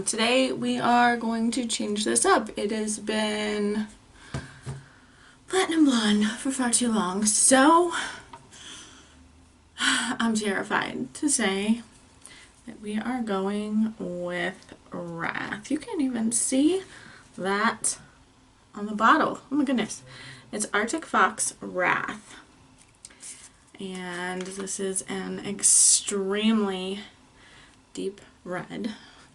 Today we are going to change this up. It has been platinum blonde for far too long, so I'm terrified to say that we are going with Wrath. You can't even see that on the bottle. Oh my goodness. It's Arctic Fox Wrath. And this is an extremely deep red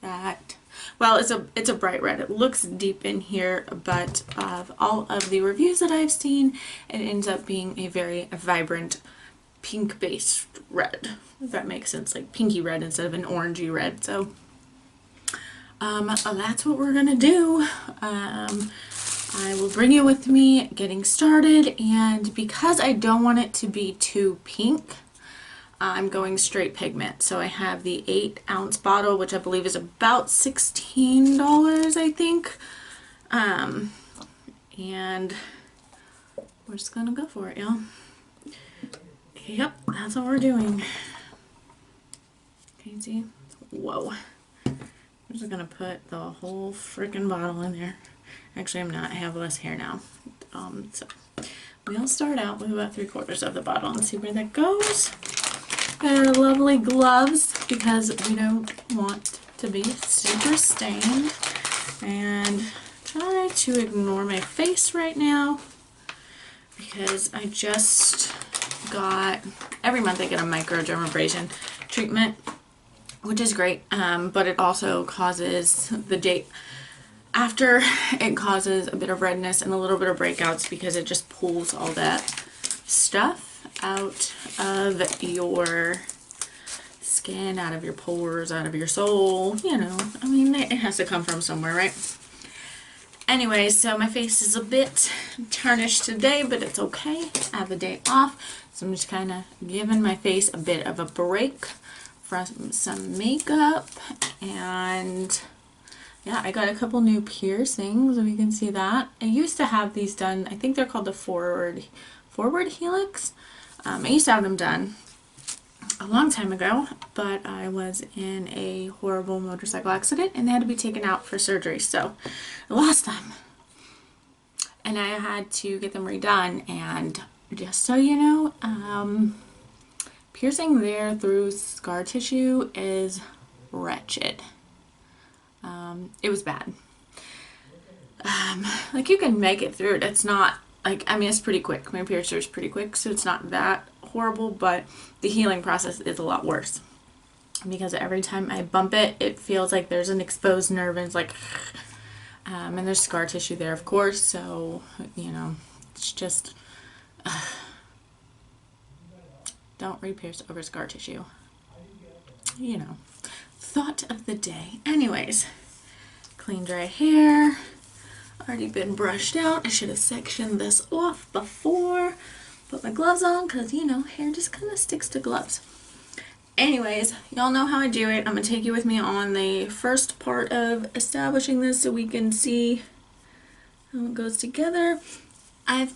that, well, it's a bright red. It looks deep in here, but of all of the reviews that I've seen, it ends up being a very vibrant pink based red, if that makes sense, like pinky red instead of an orangey red. So that's what we're gonna do. I will bring you with me getting started, and because I don't want it to be too pink, I'm going straight pigment. So I have the 8-ounce bottle, which I believe is about $16, I think. And we're just gonna go for it, y'all. Yep, that's what we're doing. Can you see? Whoa. I'm just gonna put the whole freaking bottle in there. Actually, I'm not. I have less hair now. So we'll start out with about 3/4 of the bottle and see where that goes. Got lovely gloves because we don't want to be super stained. And try to ignore my face right now because I just got, every month I get a microdermabrasion treatment, which is great, but it also causes the day after, it causes a bit of redness and a little bit of breakouts because it just pulls all that stuff out of your skin, out of your pores, out of your soul, you know. I mean, it has to come from somewhere, right? Anyway, so my face is a bit tarnished today, but it's okay. I have the day off, so I'm just kind of giving my face a bit of a break from some makeup. And yeah, I got a couple new piercings, if you can see that. I used to have these done, I think they're called the forward helix. I used to have them done a long time ago, but I was in a horrible motorcycle accident and they had to be taken out for surgery, so I lost them. And I had to get them redone, and just so you know, piercing there through scar tissue is wretched. It was bad. Like, you can make it through it. It's not like, I mean, it's pretty quick. My piercer is pretty quick, so it's not that horrible, but the healing process is a lot worse because every time I bump it, it feels like there's an exposed nerve, and it's like, and there's scar tissue there, of course, so, you know, it's just, don't re-pierce over scar tissue. You know, thought of the day. Anyways, clean dry hair, already been brushed out. I should have sectioned this off before put my gloves on, because, you know, hair just kind of sticks to gloves. Anyways, y'all know how I do it. I'm gonna take you with me on the first part of establishing this so we can see how it goes together. I've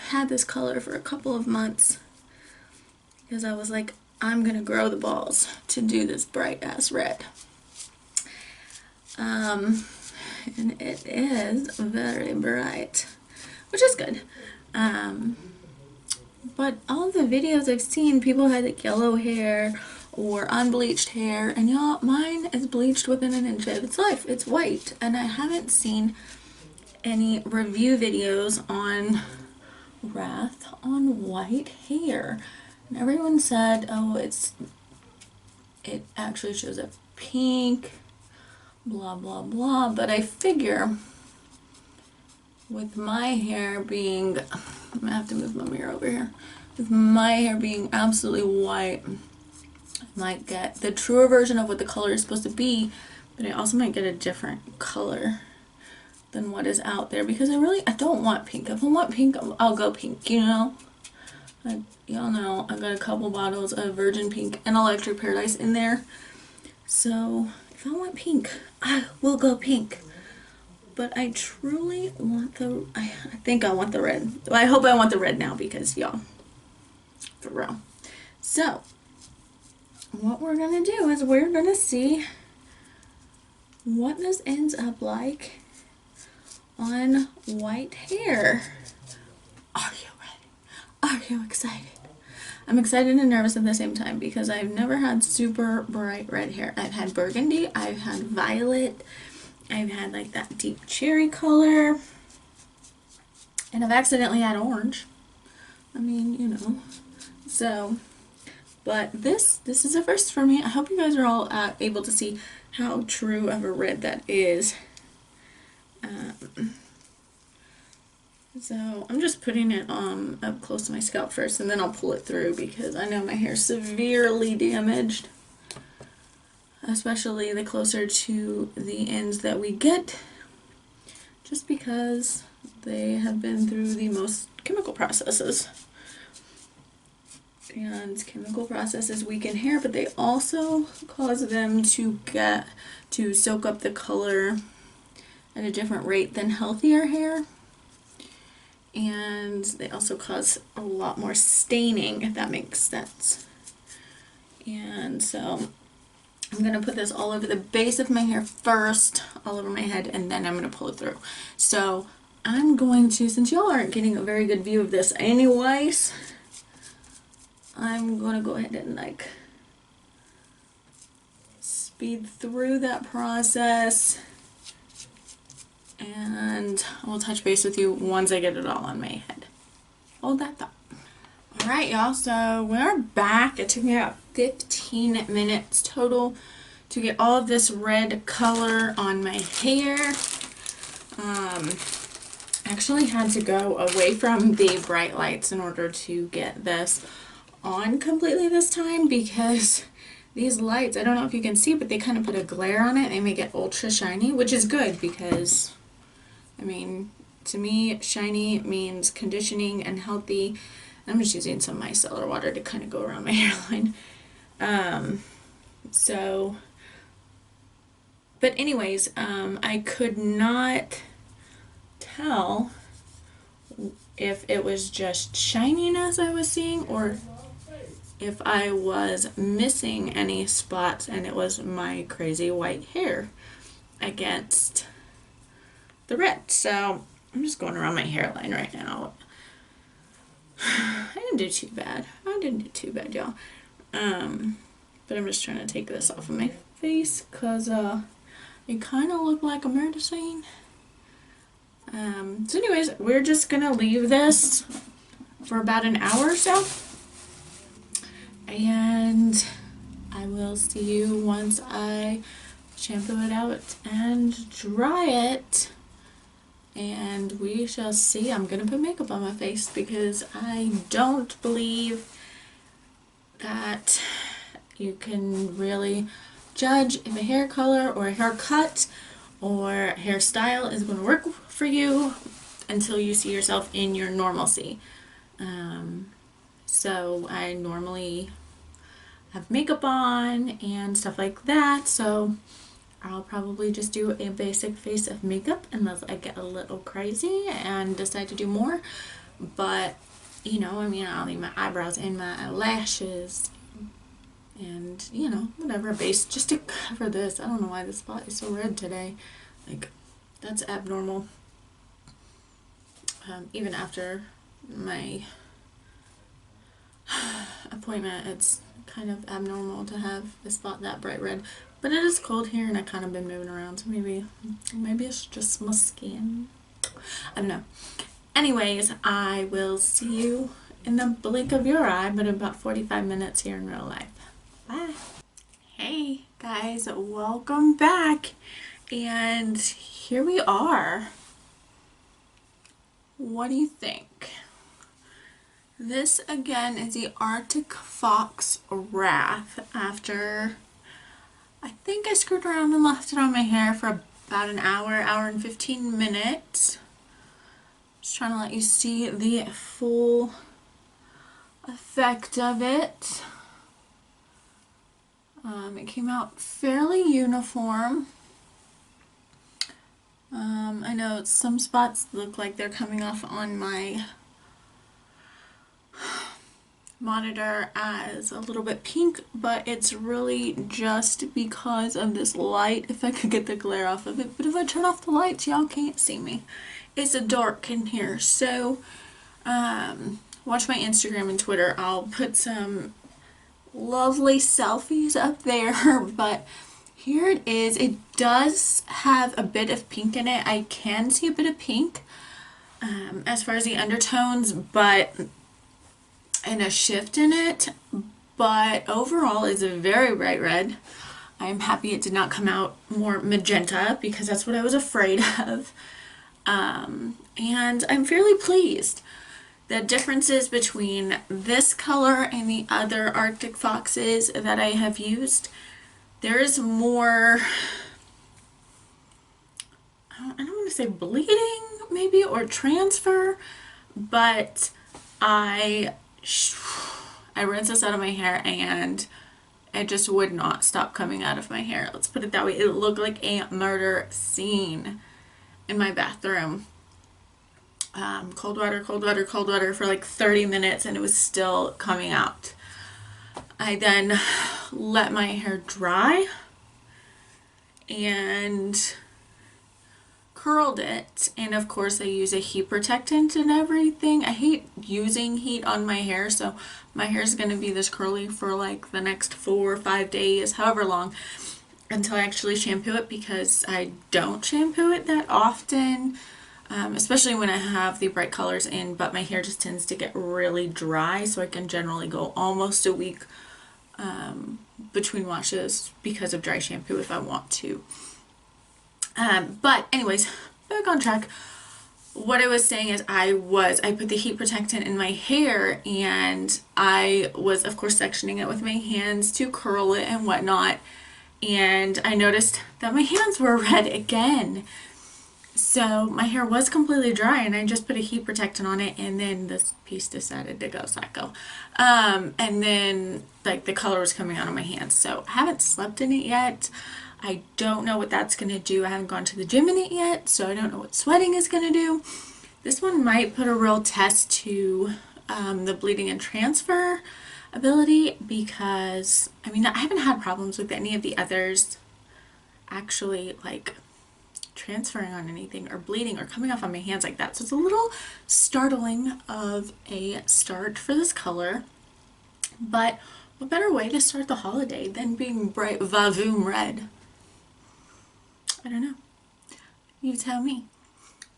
had this color for a couple of months because I was like, I'm gonna grow the balls to do this bright ass red. And it is very bright, which is good. But all the videos I've seen, people had like yellow hair or unbleached hair, and y'all, mine is bleached within an inch of its life. It's white, and I haven't seen any review videos on Wrath on white hair. And everyone said, oh, it actually shows up pink, blah blah blah, but I figure with my hair being, I'm gonna have to move my mirror over here, with my hair being absolutely white, I might get the truer version of what the color is supposed to be, but I also might get a different color than what is out there, because I don't want pink. If I want pink, I'll go pink, you know? Y'all know I got a couple bottles of Virgin Pink and Electric Paradise in there, so if I want pink, I will go pink. But I truly want I think I want the red. Well, I hope I want the red now, because y'all, for real. So what we're gonna do is we're gonna see what this ends up like on white hair. Are you ready? Are you excited? I'm excited and nervous at the same time because I've never had super bright red hair. I've had burgundy, I've had violet, I've had like that deep cherry color, and I've accidentally had orange. I mean, you know. So, but this is a first for me. I hope you guys are all able to see how true of a red that is. So I'm just putting it up close to my scalp first, and then I'll pull it through because I know my hair is severely damaged, especially the closer to the ends that we get, just because they have been through the most chemical processes. And chemical processes weaken hair, but they also cause them to soak up the color at a different rate than healthier hair. And they also cause a lot more staining, if that makes sense. And so I'm going to put this all over the base of my hair first, all over my head, and then I'm going to pull it through. So I'm going to, since y'all aren't getting a very good view of this anyways, I'm going to go ahead and like speed through that process. And I'll touch base with you once I get it all on my head. Hold that thought. Alright, y'all, so we're back. It took me about 15 minutes total to get all of this red color on my hair. Actually had to go away from the bright lights in order to get this on completely this time because these lights, I don't know if you can see, but they kind of put a glare on it. They make it ultra shiny, which is good because, I mean, to me, shiny means conditioning and healthy. I'm just using some micellar water to kind of go around my hairline. But anyways, I could not tell if it was just shininess I was seeing or if I was missing any spots and it was my crazy white hair against the red. So I'm just going around my hairline right now. I didn't do too bad. Y'all. But I'm just trying to take this off of my face because it kind of looked like a murder scene. So anyways, we're just gonna leave this for about an hour or so, and I will see you once I shampoo it out and dry it, and we shall see. I'm gonna put makeup on my face because I don't believe that you can really judge if a hair color or a haircut or hairstyle is going to work for you until you see yourself in your normalcy. So I normally have makeup on and stuff like that, so I'll probably just do a basic face of makeup unless I get a little crazy and decide to do more. But, you know, I mean, I'll leave my eyebrows and my lashes and, you know, whatever, a base just to cover this. I don't know why this spot is so red today. Like, that's abnormal. Even after my appointment, it's kind of abnormal to have a spot that bright red. But it is cold here and I've kind of been moving around, so maybe it's just my skin. I don't know. Anyways, I will see you in the blink of your eye, but in about 45 minutes here in real life. Bye. Hey guys, welcome back. And here we are. What do you think? This again is the Arctic Fox Wrath. After I think I screwed around and left it on my hair for about an hour and 15 minutes. Just trying to let you see the full effect of it. It came out fairly uniform. I know some spots look like they're coming off on my monitor as a little bit pink, but it's really just because of this light, if I could get the glare off of it. But if I turn off the lights, y'all can't see me. It's dark in here. So watch my Instagram and Twitter. I'll put some lovely selfies up there. But here it is. It does have a bit of pink in it. I can see a bit of pink as far as the undertones, but and a shift in it, but overall it's a very bright red. I'm happy it did not come out more magenta because that's what I was afraid of. And I'm fairly pleased. The differences between this color and the other Arctic Foxes that I have used, there is more, I don't want to say bleeding maybe, or transfer, but I rinsed this out of my hair and it just would not stop coming out of my hair. Let's put it that way. It looked like a murder scene in my bathroom. Cold water, cold water, cold water for like 30 minutes and it was still coming out. I then let my hair dry and curled it, and of course I use a heat protectant and everything. I hate using heat on my hair, so my hair is going to be this curly for like the next 4 or 5 days, however long, until I actually shampoo it, because I don't shampoo it that often, especially when I have the bright colors in, but my hair just tends to get really dry, so I can generally go almost a week between washes because of dry shampoo if I want to. But anyways, back on track. What I was saying is I put the heat protectant in my hair, and I was of course sectioning it with my hands to curl it and whatnot, and I noticed that my hands were red again. So my hair was completely dry and I just put a heat protectant on it, and then this piece decided to go psycho. And then like the color was coming out of my hands. So I haven't slept in it yet. I don't know what that's going to do. I haven't gone to the gym in it yet, so I don't know what sweating is going to do. This one might put a real test to the bleeding and transfer ability, because I mean, I haven't had problems with any of the others actually like transferring on anything or bleeding or coming off on my hands like that. So it's a little startling of a start for this color, but what better way to start the holiday than being bright Vavoom red? I don't know. You tell me.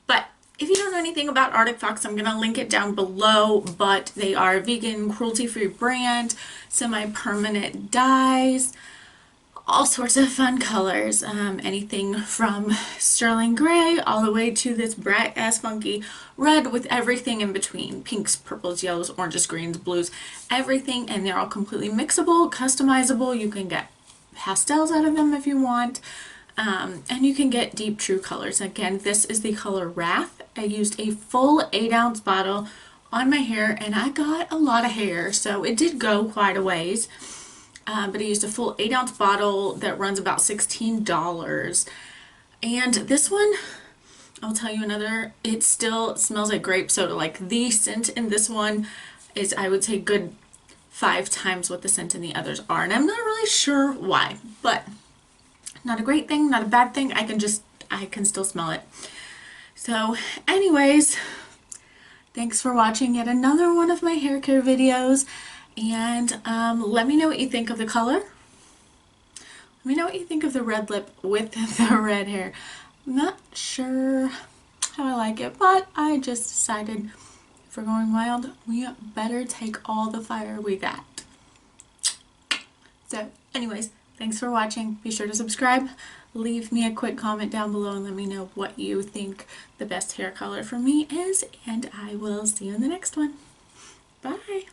But if you don't know anything about Arctic Fox, I'm going to link it down below, but they are a vegan, cruelty-free brand, semi-permanent dyes, all sorts of fun colors, anything from sterling gray all the way to this bright ass funky red with everything in between, pinks, purples, yellows, oranges, greens, blues, everything, and they're all completely mixable, customizable. You can get pastels out of them if you want, and you can get deep true colors. Again, this is the color Wrath. I used a full 8-ounce bottle on my hair, and I got a lot of hair, so it did go quite a ways. But I used a full 8-ounce bottle that runs about $16. And this one, I'll tell you another, it still smells like grape soda. Like the scent in this one is, I would say, good 5 times what the scent in the others are. And I'm not really sure why, but not a great thing, not a bad thing. I can still smell it. So anyways, thanks for watching yet another one of my hair care videos. And let me know what you think of the color. Let me know what you think of the red lip with the red hair. I'm not sure how I like it, but I just decided if we're going wild, we better take all the fire we got. So anyways, thanks for watching. Be sure to subscribe. Leave me a quick comment down below and let me know what you think the best hair color for me is. And I will see you in the next one. Bye.